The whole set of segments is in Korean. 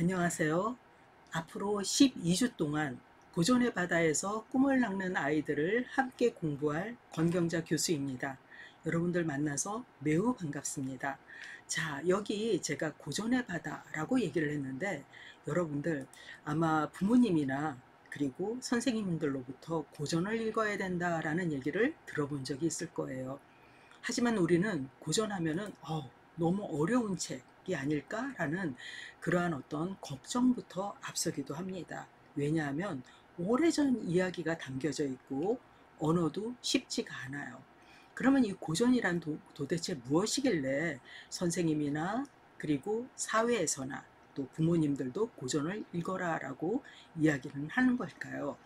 안녕하세요. 앞으로 12주 동안 고전의 바다에서 꿈을 낚는 아이들을 함께 공부할 권경자 교수입니다. 여러분들 만나서 매우 반갑습니다. 자, 여기 제가 고전의 바다라고 얘기를 했는데 여러분들 아마 부모님이나 그리고 선생님들로부터 고전을 읽어야 된다라는 얘기를 들어본 적이 있을 거예요. 하지만 우리는 고전하면은 너무 어려운 책이 아닐까라는 그러한 어떤 걱정부터 앞서기도 합니다. 왜냐하면 오래전 이야기가 담겨져 있고 언어도 쉽지가 않아요. 그러면 이 고전이란 도대체 무엇이길래 선생님이나 그리고 사회에서나 또 부모님들도 고전을 읽어라라고 이야기를 하는 걸까요?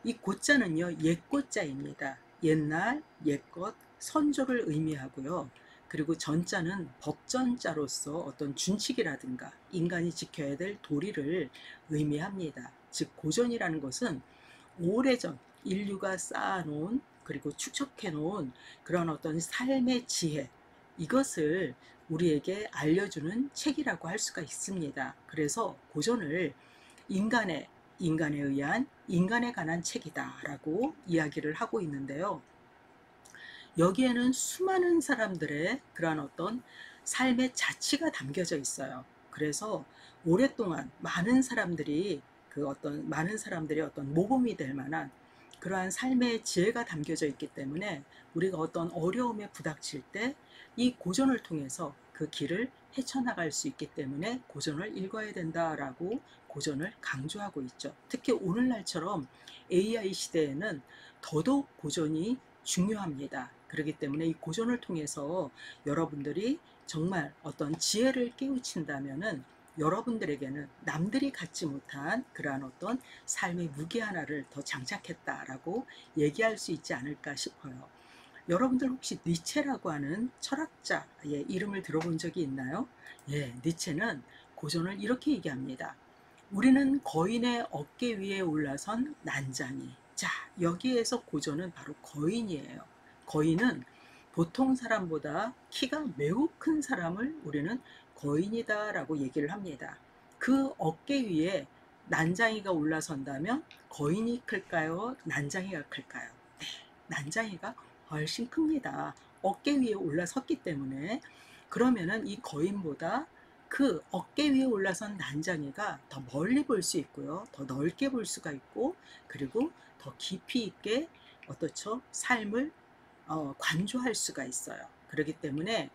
이 고자는요, 옛고자입니다. 옛날, 옛것, 선조를 의미하고요. 그리고 전자는 법전자로서 어떤 준칙이라든가 인간이 지켜야 될 도리를 의미합니다. 즉, 고전이라는 것은 오래전 인류가 쌓아놓은 그리고 축적해놓은 그런 어떤 삶의 지혜, 이것을 우리에게 알려주는 책이라고 할 수가 있습니다. 그래서 고전을 인간의 인간에 의한 인간에 관한 책이다라고 이야기를 하고 있는데요. 여기에는 수많은 사람들의 그러한 어떤 삶의 자취가 담겨져 있어요. 그래서 오랫동안 많은 사람들이 어떤 모범이 될 만한 그러한 삶의 지혜가 담겨져 있기 때문에 우리가 어떤 어려움에 부닥칠 때 이 고전을 통해서 그 길을 헤쳐나갈 수 있기 때문에 고전을 읽어야 된다라고 고전을 강조하고 있죠. 특히 오늘날처럼 AI 시대에는 더더욱 고전이 중요합니다. 그렇기 때문에 이 고전을 통해서 여러분들이 정말 어떤 지혜를 깨우친다면은 여러분들에게는 남들이 갖지 못한 그러한 어떤 삶의 무기 하나를 더 장착했다라고 얘기할 수 있지 않을까 싶어요. 여러분들 혹시 니체라고 하는 철학자의 이름을 들어본 적이 있나요? 예, 니체는 고전을 이렇게 얘기합니다. 우리는 거인의 어깨 위에 올라선 난장이. 자, 여기에서 고전은 바로 거인이에요. 거인은 보통 사람보다 키가 매우 큰 사람을 우리는 거인이다라고 얘기를 합니다. 그 어깨 위에 난장이가 올라선다면 거인이 클까요? 난장이가 클까요? 네, 난장이가 훨씬 큽니다. 어깨 위에 올라섰기 때문에. 그러면은 이 거인보다 그 어깨 위에 올라선 난장이가 더 멀리 볼 수 있고요. 더 넓게 볼 수가 있고, 그리고 더 깊이 있게 어떻죠? 삶을 관조할 수가 있어요. 그렇기 때문에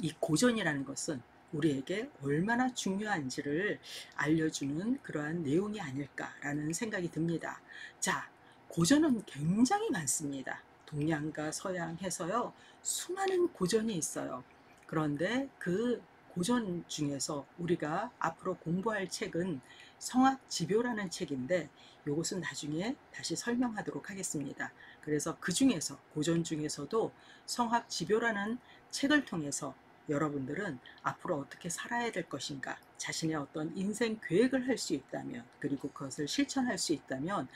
이 고전이라는 것은 우리에게 얼마나 중요한지를 알려주는 그러한 내용이 아닐까라는 생각이 듭니다. 자, 고전은 굉장히 많습니다. 동양과 서양 해서요, 수많은 고전이 있어요. 그런데 그 고전 중에서 우리가 앞으로 공부할 책은 성악지묘라는 책인데 이것은 나중에 다시 설명하도록 하겠습니다. 그래서 그 중에서 고전 중에서도 성악지묘라는 책을 통해서 여러분들은 앞으로 어떻게 살아야 될 것인가, 자신의 어떤 인생 계획을 할 수 있다면, 그리고 그것을 실천할 수 있다면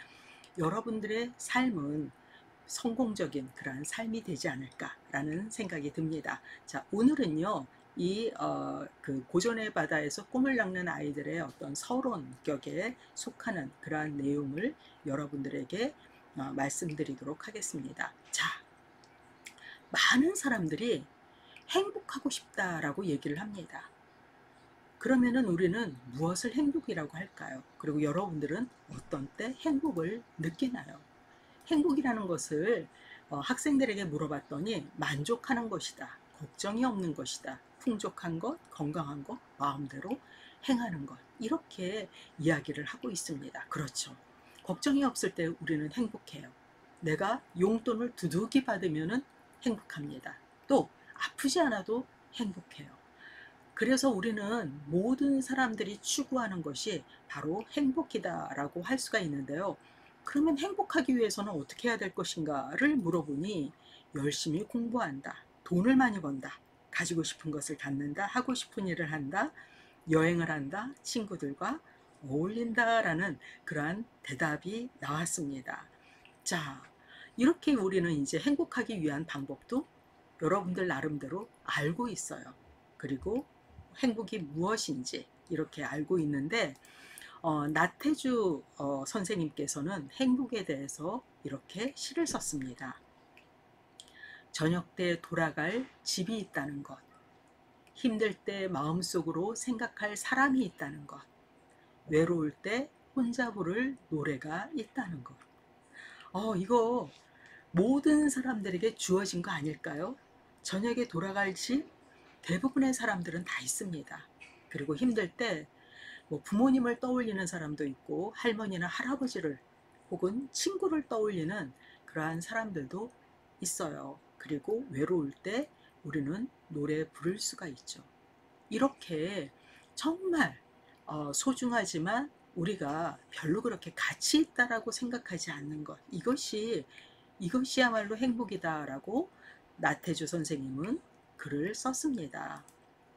여러분들의 삶은 성공적인 그러한 삶이 되지 않을까라는 생각이 듭니다. 자, 오늘은요, 그 고전의 바다에서 꿈을 낚는 아이들의 어떤 서론격에 속하는 그러한 내용을 여러분들에게 말씀드리도록 하겠습니다. 자, 많은 사람들이 행복하고 싶다라고 얘기를 합니다. 그러면은 우리는 무엇을 행복이라고 할까요? 그리고 여러분들은 어떤 때 행복을 느끼나요? 행복이라는 것을 학생들에게 물어봤더니 만족하는 것이다. 걱정이 없는 것이다. 풍족한 것, 건강한 것, 마음대로 행하는 것. 이렇게 이야기를 하고 있습니다. 그렇죠. 걱정이 없을 때 우리는 행복해요. 내가 용돈을 두둑이 받으면 행복합니다. 또 아프지 않아도 행복해요. 그래서 우리는 모든 사람들이 추구하는 것이 바로 행복이다라고 할 수가 있는데요. 그러면 행복하기 위해서는 어떻게 해야 될 것인가를 물어보니 열심히 공부한다, 돈을 많이 번다, 가지고 싶은 것을 갖는다, 하고 싶은 일을 한다, 여행을 한다, 친구들과 어울린다라는 그러한 대답이 나왔습니다. 자, 이렇게 우리는 이제 행복하기 위한 방법도 여러분들 나름대로 알고 있어요. 그리고 행복이 무엇인지, 이렇게 알고 있는데 나태주 선생님께서는 행복에 대해서 이렇게 시를 썼습니다. 저녁 때 돌아갈 집이 있다는 것, 힘들 때 마음속으로 생각할 사람이 있다는 것, 외로울 때 혼자 부를 노래가 있다는 것. 이거 모든 사람들에게 주어진 거 아닐까요? 저녁에 돌아갈 집 대부분의 사람들은 다 있습니다. 그리고 힘들 때 뭐 부모님을 떠올리는 사람도 있고 할머니나 할아버지를 혹은 친구를 떠올리는 그러한 사람들도 있어요. 그리고 외로울 때 우리는 노래 부를 수가 있죠. 이렇게 정말 소중하지만 우리가 별로 그렇게 가치 있다라고 생각하지 않는 것, 이것이야말로 행복이다라고 나태주 선생님은 글을 썼습니다.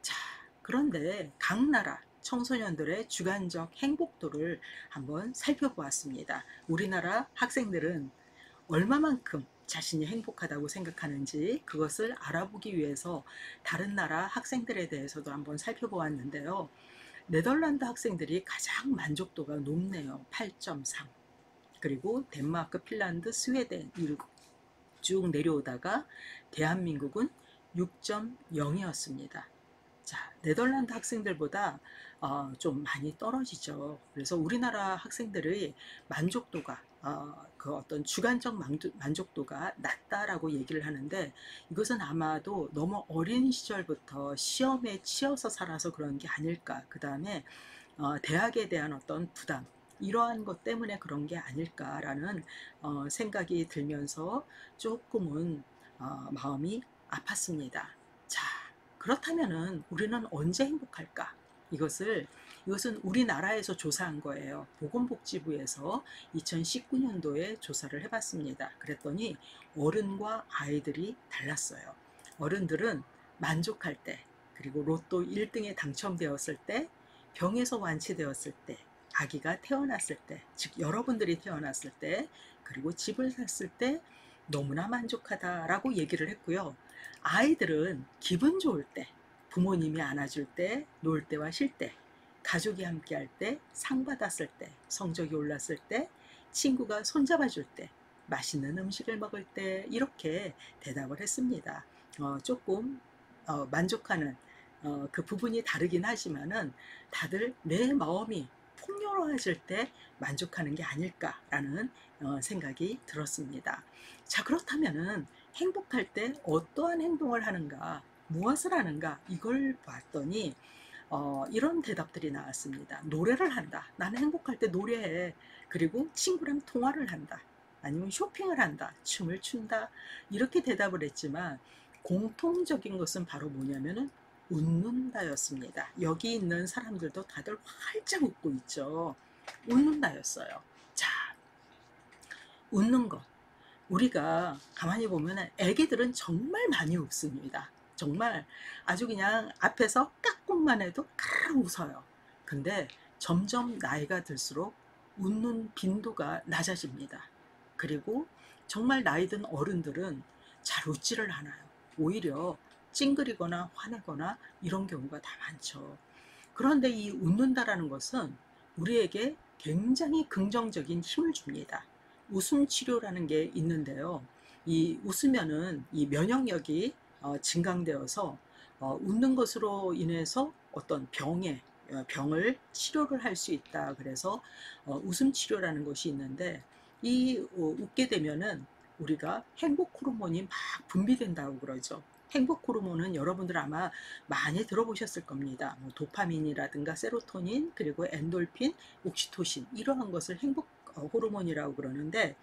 자, 그런데 각 나라 청소년들의 주관적 행복도를 한번 살펴보았습니다. 우리나라 학생들은 얼마만큼 자신이 행복하다고 생각하는지 그것을 알아보기 위해서 다른 나라 학생들에 대해서도 한번 살펴보았는데요. 네덜란드 학생들이 가장 만족도가 높네요. 8.3. 그리고 덴마크, 핀란드, 스웨덴 쭉 내려오다가 대한민국은 6.0이었습니다. 자, 네덜란드 학생들보다 좀 많이 떨어지죠. 그래서 우리나라 학생들의 만족도가 그 어떤 주관적 만족도가 낮다라고 얘기를 하는데 이것은 아마도 너무 어린 시절부터 시험에 치여서 살아서 그런 게 아닐까. 그 다음에 대학에 대한 어떤 부담 이러한 것 때문에 그런 게 아닐까라는 생각이 들면서 조금은 마음이 아팠습니다. 자, 그렇다면은 우리는 언제 행복할까? 이것은 우리나라에서 조사한 거예요. 보건복지부에서 2019년도에 조사를 해봤습니다. 그랬더니 어른과 아이들이 달랐어요. 어른들은 만족할 때, 그리고 로또 1등에 당첨되었을 때, 병에서 완치되었을 때, 아기가 태어났을 때, 즉 여러분들이 태어났을 때, 그리고 집을 샀을 때 너무나 만족하다라고 얘기를 했고요. 아이들은 기분 좋을 때, 부모님이 안아줄 때, 놀 때와 쉴 때, 가족이 함께 할 때, 상 받았을 때, 성적이 올랐을 때, 친구가 손잡아줄 때, 맛있는 음식을 먹을 때 이렇게 대답을 했습니다. 조금 만족하는 그 부분이 다르긴 하지만은 다들 내 마음이 풍요로워질 때 만족하는 게 아닐까라는 생각이 들었습니다. 자, 그렇다면은 행복할 때 어떠한 행동을 하는가, 무엇을 하는가, 이걸 봤더니 이런 대답들이 나왔습니다. 노래를 한다. 나는 행복할 때 노래해. 그리고 친구랑 통화를 한다. 아니면 쇼핑을 한다. 춤을 춘다. 이렇게 대답을 했지만 공통적인 것은 바로 뭐냐면은 웃는다였습니다. 여기 있는 사람들도 다들 활짝 웃고 있죠. 웃는다였어요. 자, 웃는 것. 우리가 가만히 보면 애기들은 정말 많이 웃습니다. 정말 아주 그냥 앞에서 깍꿍만 해도 크르르 웃어요. 근데 점점 나이가 들수록 웃는 빈도가 낮아집니다. 그리고 정말 나이 든 어른들은 잘 웃지를 않아요. 오히려 찡그리거나 화내거나 이런 경우가 다 많죠. 그런데 이 웃는다라는 것은 우리에게 굉장히 긍정적인 힘을 줍니다. 웃음 치료라는 게 있는데요. 이 웃으면은 이 면역력이 증강되어서 웃는 것으로 인해서 어떤 병을 치료를 할 수 있다. 그래서 웃음 치료라는 것이 있는데 이 웃게 되면은 우리가 행복 호르몬이 막 분비된다고 그러죠. 행복 호르몬은 여러분들 아마 많이 들어보셨을 겁니다. 뭐 도파민이라든가 세로토닌, 그리고 엔돌핀, 옥시토신 이러한 것을 행복 호르몬이라고 그러는데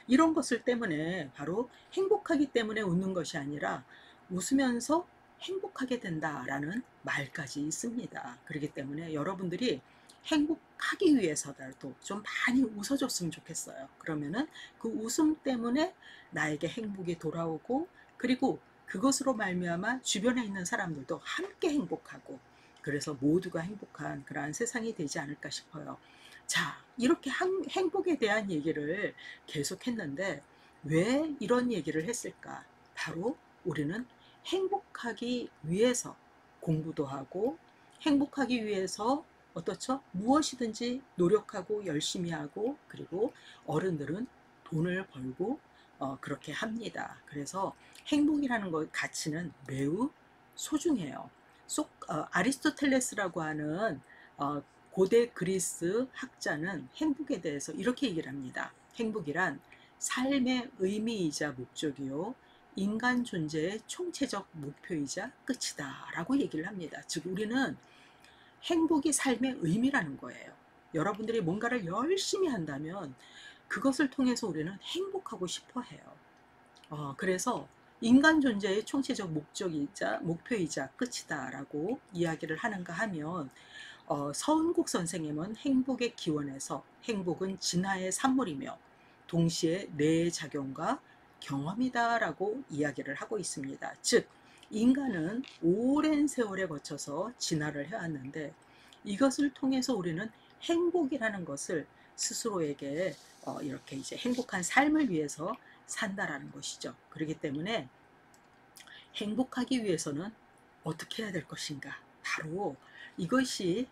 이런 것을 때문에 바로 행복하기 때문에 웃는 것이 아니라 웃으면서 행복하게 된다라는 말까지 있습니다. 그렇기 때문에 여러분들이 행복하기 위해서라도 좀 많이 웃어줬으면 좋겠어요. 그러면은 그 웃음 때문에 나에게 행복이 돌아오고 그리고 그것으로 말미암아 주변에 있는 사람들도 함께 행복하고 그래서 모두가 행복한 그러한 세상이 되지 않을까 싶어요. 자, 이렇게 행복에 대한 얘기를 계속했는데 왜 이런 얘기를 했을까? 바로 우리는 행복하기 위해서 공부도 하고 행복하기 위해서 어떻죠? 무엇이든지 노력하고 열심히 하고, 그리고 어른들은 돈을 벌고 그렇게 합니다. 그래서 행복이라는 것 가치는 매우 소중해요. 아리스토텔레스라고 하는 어, 고대 그리스 학자는 행복에 대해서 이렇게 얘기를 합니다. 행복이란 삶의 의미이자 목적이요, 인간 존재의 총체적 목표이자 끝이다 라고 얘기를 합니다. 즉 우리는 행복이 삶의 의미라는 거예요. 여러분들이 뭔가를 열심히 한다면 그것을 통해서 우리는 행복하고 싶어 해요. 그래서 인간 존재의 총체적 목적이자 목표이자 끝이다라고 이야기를 하는가 하면, 서은국 선생님은 행복의 기원에서 행복은 진화의 산물이며 동시에 뇌의 작용과 경험이다라고 이야기를 하고 있습니다. 즉 인간은 오랜 세월에 거쳐서 진화를 해왔는데, 이것을 통해서 우리는 행복이라는 것을 스스로에게 이렇게 이제 행복한 삶을 위해서 산다라는 것이죠. 그렇기 때문에 행복하기 위해서는 어떻게 해야 될 것인가? 바로 이것이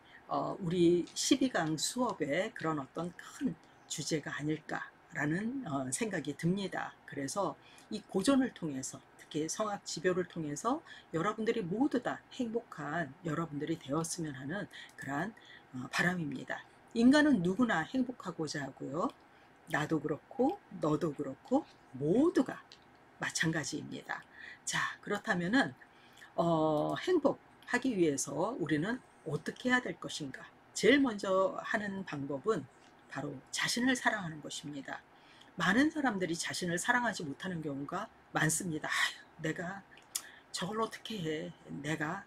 우리 12강 수업의 그런 어떤 큰 주제가 아닐까라는 생각이 듭니다. 그래서 이 고전을 통해서, 특히 성악지교를 통해서 여러분들이 모두 다 행복한 여러분들이 되었으면 하는 그러한 바람입니다. 인간은 누구나 행복하고자 하고요. 나도 그렇고 너도 그렇고 모두가 마찬가지입니다. 자, 그렇다면은 행복하기 위해서 우리는 어떻게 해야 될 것인가? 제일 먼저 하는 방법은 바로 자신을 사랑하는 것입니다. 많은 사람들이 자신을 사랑하지 못하는 경우가 많습니다. 아유, 내가 저걸 어떻게 해?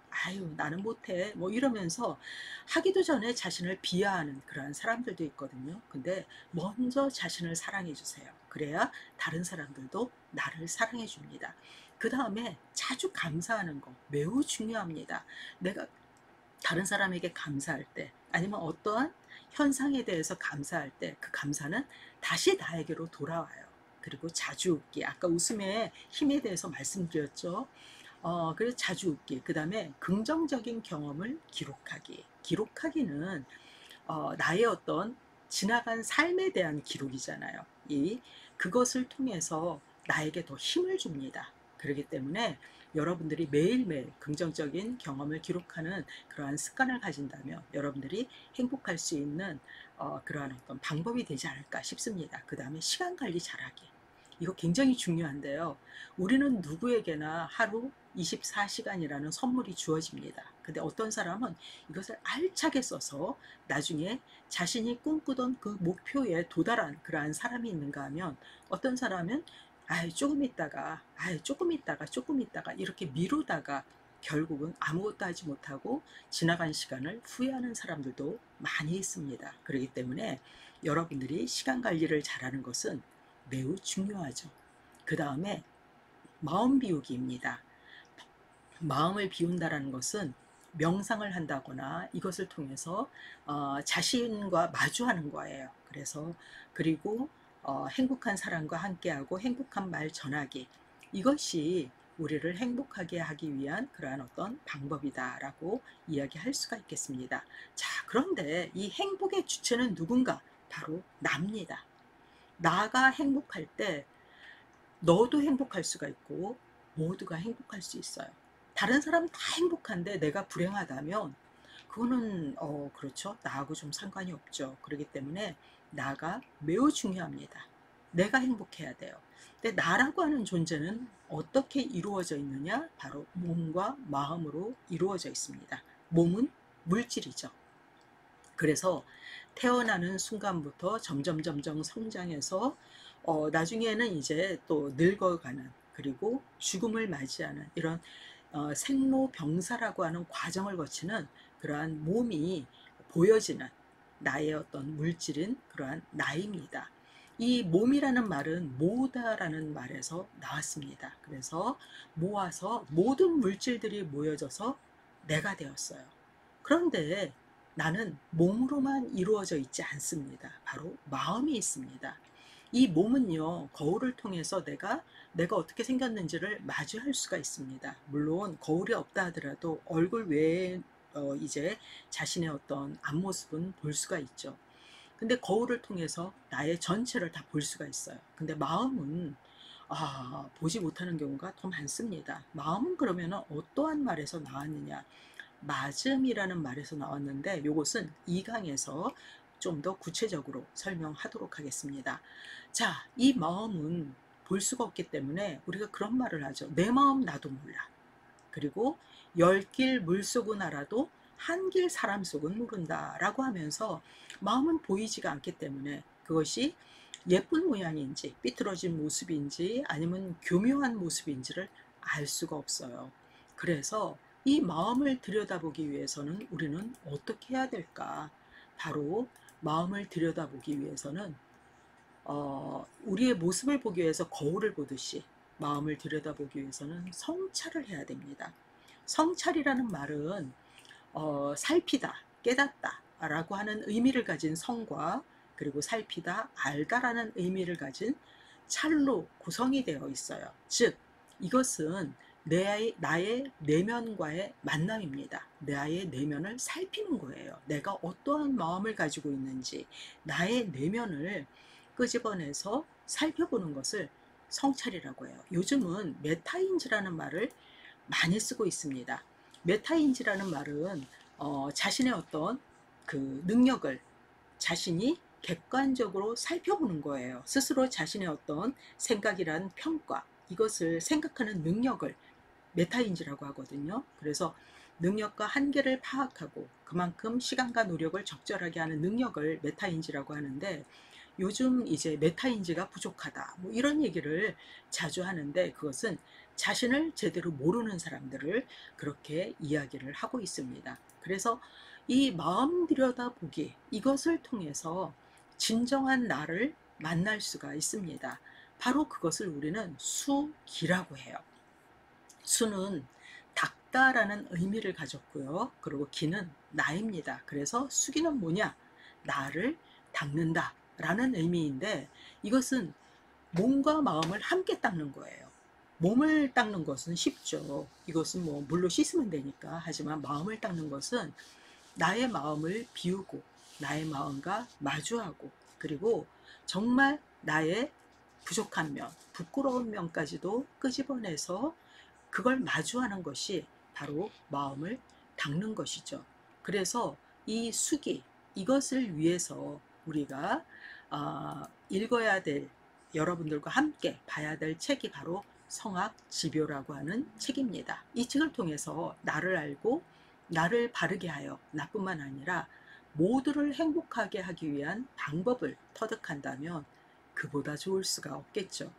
아유, 나는 못해. 뭐 이러면서 하기도 전에 자신을 비하하는 그러한 사람들도 있거든요. 근데 먼저 자신을 사랑해 주세요. 그래야 다른 사람들도 나를 사랑해 줍니다. 그 다음에 자주 감사하는 거 매우 중요합니다. 내가 다른 사람에게 감사할 때, 아니면 어떠한 현상에 대해서 감사할 때 그 감사는 다시 나에게로 돌아와요. 그리고 자주 웃기. 아까 웃음의 힘에 대해서 말씀드렸죠. 그래서 자주 웃기. 그 다음에 긍정적인 경험을 기록하기. 기록하기는 나의 어떤 지나간 삶에 대한 기록이잖아요. 그것을 통해서 나에게 더 힘을 줍니다. 그렇기 때문에 여러분들이 매일매일 긍정적인 경험을 기록하는 그러한 습관을 가진다면 여러분들이 행복할 수 있는 그러한 어떤 방법이 되지 않을까 싶습니다. 그 다음에 시간 관리 잘하기. 이거 굉장히 중요한데요. 우리는 누구에게나 하루 24시간이라는 선물이 주어집니다. 근데 어떤 사람은 이것을 알차게 써서 나중에 자신이 꿈꾸던 그 목표에 도달한 그러한 사람이 있는가 하면, 어떤 사람은 조금 있다가 이렇게 미루다가 결국은 아무것도 하지 못하고 지나간 시간을 후회하는 사람들도 많이 있습니다. 그렇기 때문에 여러분들이 시간 관리를 잘하는 것은 매우 중요하죠. 그 다음에 마음 비우기입니다. 마음을 비운다라는 것은 명상을 한다거나 이것을 통해서 자신과 마주하는 거예요. 그리고 행복한 사람과 함께하고 행복한 말 전하기, 이것이 우리를 행복하게 하기 위한 그러한 어떤 방법이다라고 이야기할 수가 있겠습니다. 자, 그런데 이 행복의 주체는 누군가? 바로 나입니다. 나가 행복할 때 너도 행복할 수가 있고 모두가 행복할 수 있어요. 다른 사람은 다 행복한데 내가 불행하다면 그거는 그렇죠. 나하고 좀 상관이 없죠. 그렇기 때문에 나가 매우 중요합니다. 내가 행복해야 돼요. 근데 나라고 하는 존재는 어떻게 이루어져 있느냐? 바로 몸과 마음으로 이루어져 있습니다. 몸은 물질이죠. 그래서 태어나는 순간부터 점점 성장해서 나중에는 이제 또 늙어가는, 그리고 죽음을 맞이하는 이런 생로병사라고 하는 과정을 거치는 그러한 몸이 보여지는 나의 어떤 물질인 그러한 나입니다. 이 몸이라는 말은 모으다라는 말에서 나왔습니다. 그래서 모아서 모든 물질들이 모여져서 내가 되었어요. 그런데 나는 몸으로만 이루어져 있지 않습니다. 바로 마음이 있습니다. 이 몸은요, 거울을 통해서 내가 어떻게 생겼는지를 마주할 수가 있습니다. 물론 거울이 없다 하더라도 얼굴 외에 이제 자신의 어떤 앞모습은 볼 수가 있죠. 근데 거울을 통해서 나의 전체를 다 볼 수가 있어요. 근데 마음은 보지 못하는 경우가 더 많습니다. 마음은 그러면 어떠한 말에서 나왔느냐? 맞음이라는 말에서 나왔는데 요것은 2강에서 좀 더 구체적으로 설명하도록 하겠습니다. 자, 이 마음은 볼 수가 없기 때문에 우리가 그런 말을 하죠. 내 마음 나도 몰라. 그리고 10길 물속은 알아도 한 길 사람 속은 모른다 라고 하면서 마음은 보이지가 않기 때문에 그것이 예쁜 모양인지 삐뚤어진 모습인지 아니면 교묘한 모습인지를 알 수가 없어요. 그래서 이 마음을 들여다보기 위해서는 우리는 어떻게 해야 될까? 바로 마음을 들여다보기 위해서는 우리의 모습을 보기 위해서 거울을 보듯이 마음을 들여다보기 위해서는 성찰을 해야 됩니다. 성찰이라는 말은 살피다, 깨닫다 라고 하는 의미를 가진 성과 그리고 살피다, 알다라는 의미를 가진 찰로 구성이 되어 있어요. 즉 이것은 나의 내면과의 만남입니다. 나의 내면을 살피는 거예요. 내가 어떠한 마음을 가지고 있는지 나의 내면을 끄집어내서 살펴보는 것을 성찰이라고 해요. 요즘은 메타인지라는 말을 많이 쓰고 있습니다. 메타인지라는 말은 자신의 어떤 그 능력을 자신이 객관적으로 살펴보는 거예요. 스스로 자신의 어떤 생각이란 평가, 이것을 생각하는 능력을 메타인지라고 하거든요. 그래서 능력과 한계를 파악하고 그만큼 시간과 노력을 적절하게 하는 능력을 메타인지라고 하는데 요즘 이제 메타인지가 부족하다 뭐 이런 얘기를 자주 하는데 그것은 자신을 제대로 모르는 사람들을 그렇게 이야기를 하고 있습니다. 그래서 이 마음 들여다보기 이것을 통해서 진정한 나를 만날 수가 있습니다. 바로 그것을 우리는 수기라고 해요. 수는 닦다라는 의미를 가졌고요. 그리고 기는 나입니다. 그래서 수기는 뭐냐? 나를 닦는다 라는 의미인데 이것은 몸과 마음을 함께 닦는 거예요. 몸을 닦는 것은 쉽죠. 이것은 뭐 물로 씻으면 되니까. 하지만 마음을 닦는 것은 나의 마음을 비우고 나의 마음과 마주하고 그리고 정말 나의 부족한 면, 부끄러운 면까지도 끄집어내서 그걸 마주하는 것이 바로 마음을 닦는 것이죠. 그래서 이 수기, 이것을 위해서 우리가 읽어야 될 여러분들과 함께 봐야 될 책이 바로 성악지묘라고 하는 책입니다. 이 책을 통해서 나를 알고 나를 바르게 하여 나뿐만 아니라 모두를 행복하게 하기 위한 방법을 터득한다면 그보다 좋을 수가 없겠죠.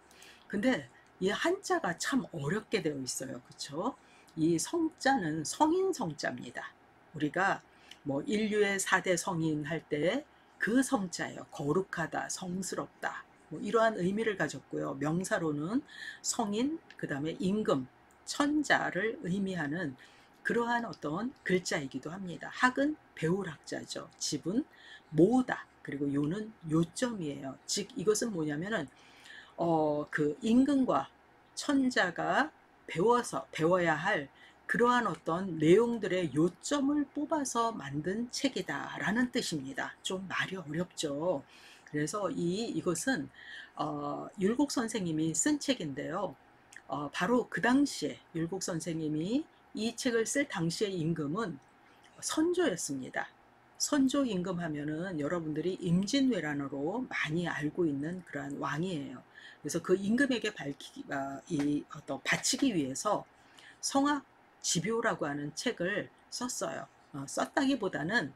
근데 이 한자가 참 어렵게 되어 있어요. 그렇죠? 이 성자는 성인 성자입니다. 우리가 뭐 인류의 4대 성인 할 때 그 성자예요. 거룩하다, 성스럽다. 뭐 이러한 의미를 가졌고요. 명사로는 성인, 그 다음에 임금, 천자를 의미하는 그러한 어떤 글자이기도 합니다. 학은 배울 학자죠. 집은 모으다. 그리고 요는 요점이에요. 즉 이것은 뭐냐면은 그 임금과 천자가 배워야 할 그러한 어떤 내용들의 요점을 뽑아서 만든 책이다라는 뜻입니다. 좀 말이 어렵죠. 그래서 이것은 율곡 선생님이 쓴 책인데요. 바로 그 당시에 율곡 선생님이 이 책을 쓸 당시의 임금은 선조였습니다. 선조 임금 하면은 여러분들이 임진왜란으로 많이 알고 있는 그러한 왕이에요. 그래서 그 임금에게 바치기 위해서 성악지묘라고 하는 책을 썼어요. 썼다기보다는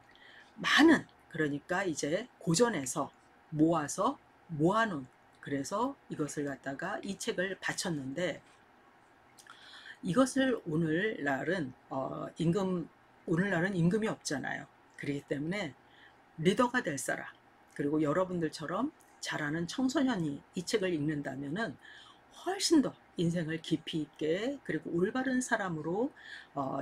많은 그러니까 이제 고전에서 모아서 모아놓은 그래서 이것을 갖다가 이 책을 바쳤는데 이것을 오늘날은 임금이 없잖아요. 그렇기 때문에 리더가 될 사람 그리고 여러분들처럼 잘하는 청소년이 이 책을 읽는다면은 훨씬 더 인생을 깊이 있게 그리고 올바른 사람으로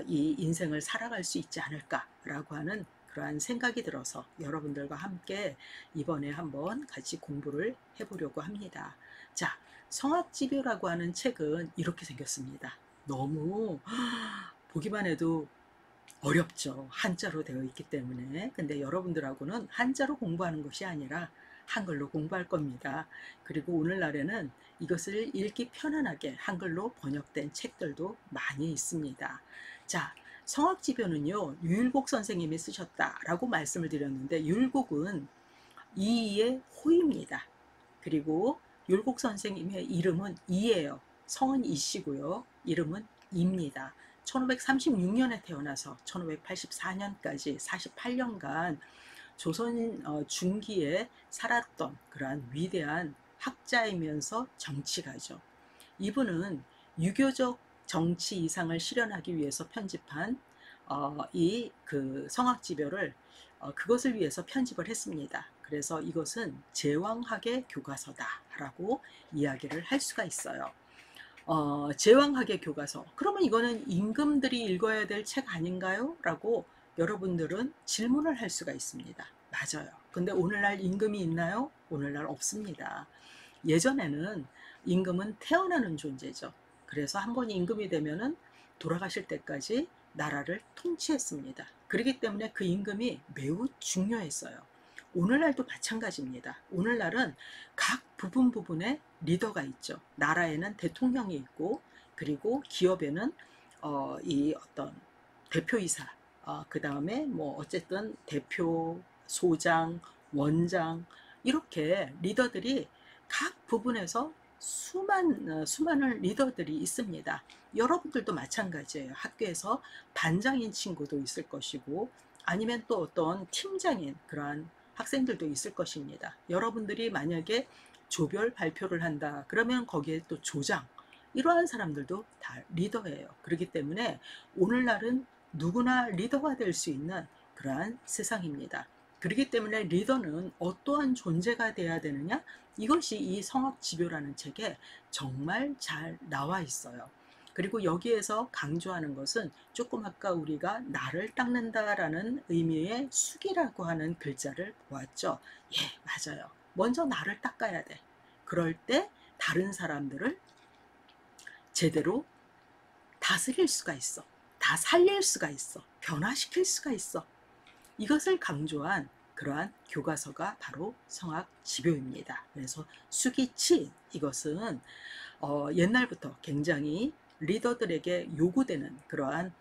이 인생을 살아갈 수 있지 않을까라고 하는 그러한 생각이 들어서 여러분들과 함께 이번에 한번 같이 공부를 해보려고 합니다. 자, 성악지교라고 하는 책은 이렇게 생겼습니다. 너무 보기만 해도 어렵죠. 한자로 되어 있기 때문에. 근데 여러분들하고는 한자로 공부하는 것이 아니라 한글로 공부할 겁니다. 그리고 오늘날에는 이것을 읽기 편안하게 한글로 번역된 책들도 많이 있습니다. 자, 성악지변은요, 유일곡 선생님이 쓰셨다라고 말씀을 드렸는데, 유일곡은 이의 호입니다. 그리고 율곡 선생님의 이름은 이예요. 성은 이씨고요. 이름은 이입니다. 1536년에 태어나서 1584년까지 48년간 조선 중기에 살았던 그러한 위대한 학자이면서 정치가죠. 이분은 유교적 정치 이상을 실현하기 위해서 편집한 이 그 성악지별을 그것을 위해서 편집을 했습니다. 그래서 이것은 제왕학의 교과서다라고 이야기를 할 수가 있어요. 제왕학의 교과서. 그러면 이거는 임금들이 읽어야 될 책 아닌가요? 라고 여러분들은 질문을 할 수가 있습니다. 맞아요. 근데 오늘날 임금이 있나요? 오늘날 없습니다. 예전에는 임금은 태어나는 존재죠. 그래서 한 번 임금이 되면은 돌아가실 때까지 나라를 통치했습니다. 그렇기 때문에 그 임금이 매우 중요했어요. 오늘날도 마찬가지입니다. 오늘날은 각 부분에 리더가 있죠. 나라에는 대통령이 있고, 그리고 기업에는 이 어떤 대표이사, 그 다음에 뭐 어쨌든 대표, 소장, 원장, 이렇게 리더들이 각 부분에서 수많은 리더들이 있습니다. 여러분들도 마찬가지예요. 학교에서 반장인 친구도 있을 것이고, 아니면 또 어떤 팀장인 그러한 학생들도 있을 것입니다. 여러분들이 만약에 조별 발표를 한다 그러면 거기에 또 조장, 이러한 사람들도 다 리더예요. 그렇기 때문에 오늘날은 누구나 리더가 될 수 있는 그러한 세상입니다. 그렇기 때문에 리더는 어떠한 존재가 돼야 되느냐, 이것이 이 성악지교라는 책에 정말 잘 나와 있어요. 그리고 여기에서 강조하는 것은 조금 아까 우리가 나를 닦는다라는 의미의 숙이라고 하는 글자를 보았죠. 예, 맞아요. 먼저 나를 닦아야 돼. 그럴 때 다른 사람들을 제대로 다스릴 수가 있어. 다 살릴 수가 있어. 변화시킬 수가 있어. 이것을 강조한 그러한 교과서가 바로 성악지교입니다. 그래서 숙이치, 이것은 옛날부터 굉장히 리더들에게 요구되는 그러한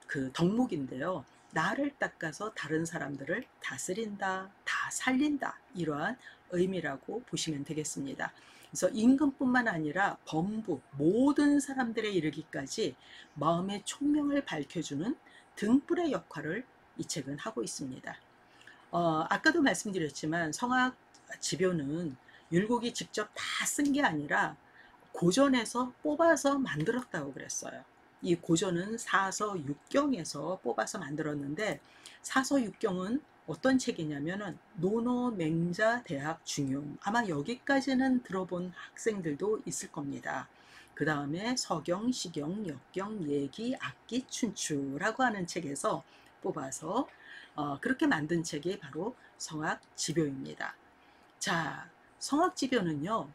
그 덕목인데요. 나를 닦아서 다른 사람들을 다스린다, 다 살린다, 이러한 의미라고 보시면 되겠습니다. 그래서 임금뿐만 아니라 범부, 모든 사람들에 이르기까지 마음의 총명을 밝혀주는 등불의 역할을 이 책은 하고 있습니다. 아까도 말씀드렸지만 성악지변은 율곡이 직접 다 쓴 게 아니라 고전에서 뽑아서 만들었다고 그랬어요. 이 고전은 사서 육경에서 뽑아서 만들었는데, 사서 육경은 어떤 책이냐면은 논어 맹자 대학 중용, 아마 여기까지는 들어본 학생들도 있을 겁니다. 그 다음에 서경, 시경, 역경, 예기, 악기, 춘추라고 하는 책에서 뽑아서 그렇게 만든 책이 바로 성악지묘입니다. 자, 성악지묘는요,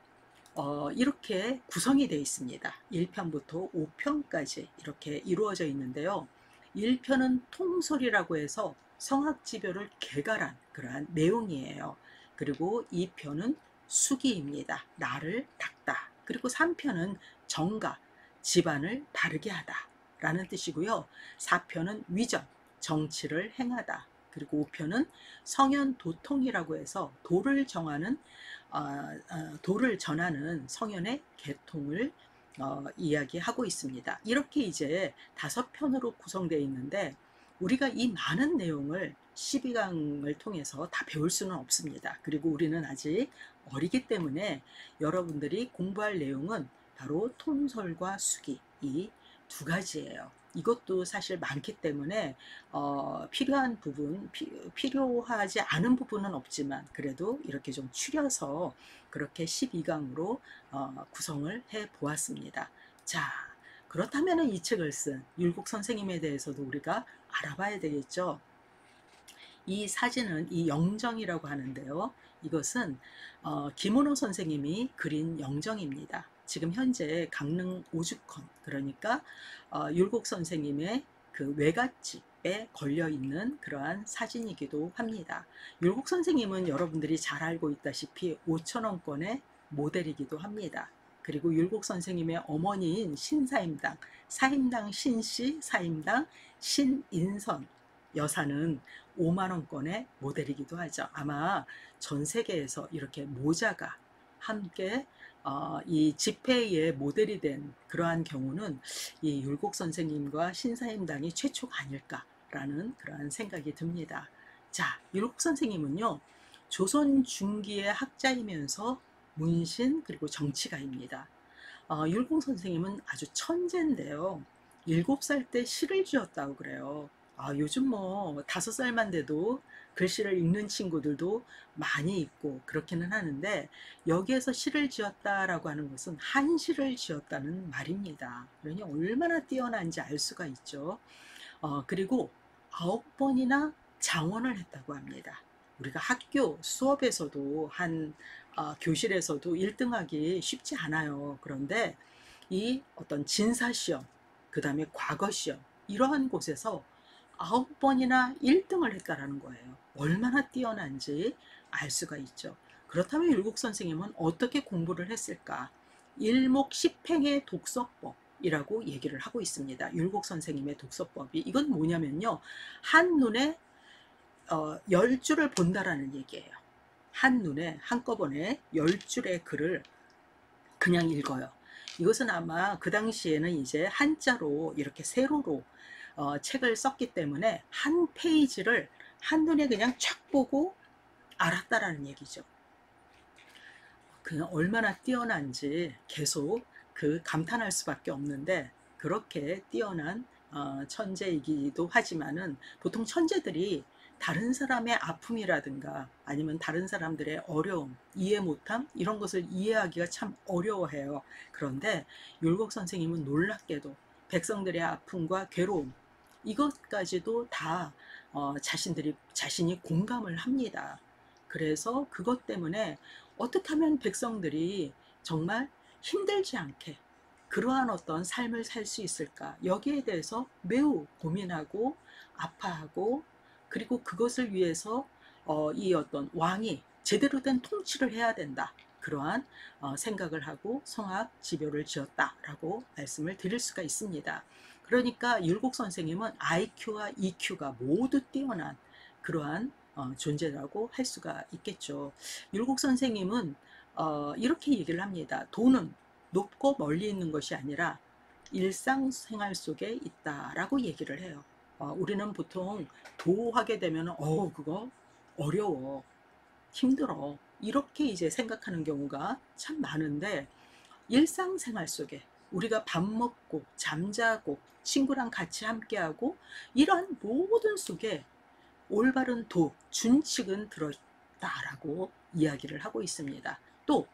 이렇게 구성이 되어 있습니다. 1편부터 5편까지 이렇게 이루어져 있는데요. 1편은 통솔이라고 해서 성악지묘를 개괄한 그러한 내용이에요. 그리고 2편은 수기입니다. 나를 닦다. 그리고 3편은 정가, 집안을 바르게 하다 라는 뜻이고요. 4편은 위정, 정치를 행하다. 그리고 5편은 성현도통이라고 해서 도를 정하는 도를 전하는 성현의 계통을 이야기하고 있습니다. 이렇게 이제 5편으로 구성되어 있는데, 우리가 이 많은 내용을 12강을 통해서 다 배울 수는 없습니다. 그리고 우리는 아직 어리기 때문에 여러분들이 공부할 내용은 바로 통솔과 수기, 이 두 가지예요. 이것도 사실 많기 때문에 필요한 부분, 필요하지 않은 부분은 없지만 그래도 이렇게 좀 추려서 그렇게 12강으로 구성을 해 보았습니다. 자, 그렇다면 이 책을 쓴 율곡 선생님에 대해서도 우리가 알아봐야 되겠죠. 이 사진은 이 영정이라고 하는데요. 이것은 김은호 선생님이 그린 영정입니다. 지금 현재 강릉 오죽헌, 그러니까 율곡 선생님의 그 외갓집에 걸려 있는 그러한 사진이기도 합니다. 율곡 선생님은 여러분들이 잘 알고 있다시피 5,000원권의 모델이기도 합니다. 그리고 율곡 선생님의 어머니인 신사임당, 사임당 신씨, 사임당 신인선 여사는 5만 원권의 모델이기도 하죠. 아마 전 세계에서 이렇게 모자가 함께 이 집회의 모델이 된 그러한 경우는 이 율곡 선생님과 신사임당이 최초가 아닐까라는 그러한 생각이 듭니다. 자, 율곡 선생님은요, 조선 중기의 학자이면서 문신 그리고 정치가입니다. 율곡 선생님은 아주 천재인데요. 7살 때 시를 지었다고 그래요. 요즘 뭐 5살만 돼도 글씨를 읽는 친구들도 많이 있고 그렇기는 하는데, 여기에서 시를 지었다라고 하는 것은 한시를 지었다는 말입니다. 그러니 얼마나 뛰어난지 알 수가 있죠. 그리고 9번이나 장원을 했다고 합니다. 우리가 학교 수업에서도 교실에서도 1등하기 쉽지 않아요. 그런데 이 어떤 진사시험, 그 다음에 과거시험, 이러한 곳에서 9번이나 1등을 했다라는 거예요. 얼마나 뛰어난지 알 수가 있죠. 그렇다면 율곡 선생님은 어떻게 공부를 했을까? 일목십행의 독서법이라고 얘기를 하고 있습니다. 율곡 선생님의 독서법이, 이건 뭐냐면요, 한눈에 10줄을 본다라는 얘기예요. 한눈에 한꺼번에 10줄의 글을 그냥 읽어요. 이것은 아마 그 당시에는 이제 한자로 이렇게 세로로 책을 썼기 때문에 한 페이지를 한눈에 그냥 쫙 보고 알았다라는 얘기죠. 그냥 얼마나 뛰어난지 계속 감탄할 수밖에 없는데, 그렇게 뛰어난 천재이기도 하지만은, 보통 천재들이 다른 사람의 아픔이라든가 아니면 다른 사람들의 어려움, 이해 못함, 이런 것을 이해하기가 참 어려워해요. 그런데 율곡 선생님은 놀랍게도 백성들의 아픔과 괴로움, 이것까지도 다 자신이 공감을 합니다. 그래서 그것 때문에 어떻게 하면 백성들이 정말 힘들지 않게 그러한 어떤 삶을 살 수 있을까, 여기에 대해서 매우 고민하고 아파하고, 그리고 그것을 위해서 이 어떤 왕이 제대로 된 통치를 해야 된다, 그러한 생각을 하고 성악지묘를 지었다라고 말씀을 드릴 수가 있습니다. 그러니까 율곡 선생님은 IQ와 EQ가 모두 뛰어난 그러한 존재라고 할 수가 있겠죠. 율곡 선생님은 이렇게 얘기를 합니다. 돈은 높고 멀리 있는 것이 아니라 일상생활 속에 있다라고 얘기를 해요. 우리는 보통 도하게 되면 그거 어려워, 힘들어, 이렇게 이제 생각하는 경우가 참 많은데, 일상생활 속에 우리가 밥 먹고 잠자고 친구랑 같이 함께하고, 이러한 모든 속에 올바른 준칙은 들어있다라고 이야기를 하고 있습니다. 또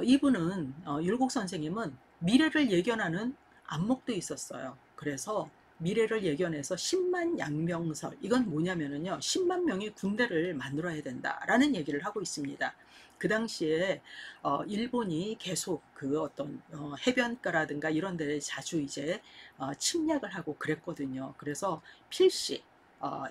이분은 율곡 선생님은 미래를 예견하는 안목도 있었어요. 그래서 미래를 예견해서 10만 양명설, 이건 뭐냐면은요, 10만 명의 군대를 만들어야 된다라는 얘기를 하고 있습니다. 그 당시에 일본이 계속 그 어떤 해변가라든가 이런 데를 자주 이제 침략을 하고 그랬거든요. 그래서 필시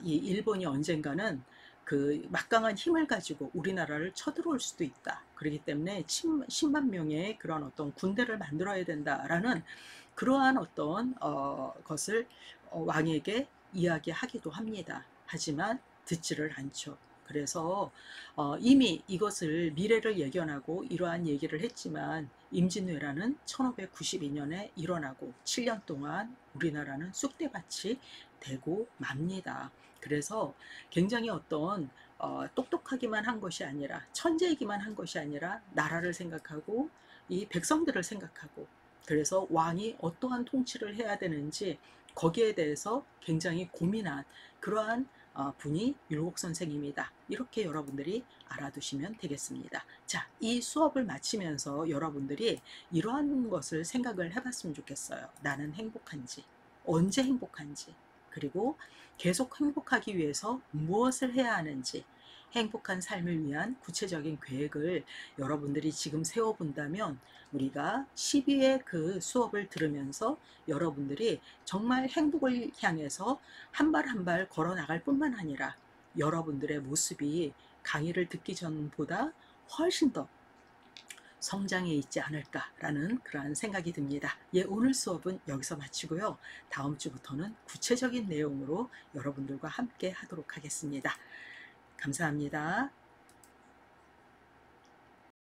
이 일본이 언젠가는 그 막강한 힘을 가지고 우리나라를 쳐들어올 수도 있다. 그렇기 때문에 10만 명의 그런 어떤 군대를 만들어야 된다라는 그러한 어떤 것을 왕에게 이야기하기도 합니다. 하지만 듣지를 않죠. 그래서 이미 이것을 미래를 예견하고 이러한 얘기를 했지만, 임진왜란은 1592년에 일어나고 7년 동안 우리나라는 쑥대밭이 되고 맙니다. 그래서 굉장히 어떤 똑똑하기만 한 것이 아니라, 천재이기만 한 것이 아니라, 나라를 생각하고 이 백성들을 생각하고, 그래서 왕이 어떠한 통치를 해야 되는지 거기에 대해서 굉장히 고민한 그러한 분이 율곡 선생님이다, 이렇게 여러분들이 알아두시면 되겠습니다. 자, 이 수업을 마치면서 여러분들이 이러한 것을 생각을 해봤으면 좋겠어요. 나는 행복한지, 언제 행복한지, 그리고 계속 행복하기 위해서 무엇을 해야 하는지, 행복한 삶을 위한 구체적인 계획을 여러분들이 지금 세워본다면 우리가 12회 그 수업을 들으면서 여러분들이 정말 행복을 향해서 한 발 한 발 걸어 나갈 뿐만 아니라 여러분들의 모습이 강의를 듣기 전보다 훨씬 더 성장해 있지 않을까라는 그러한 생각이 듭니다. 예, 오늘 수업은 여기서 마치고요. 다음 주부터는 구체적인 내용으로 여러분들과 함께 하도록 하겠습니다. 감사합니다.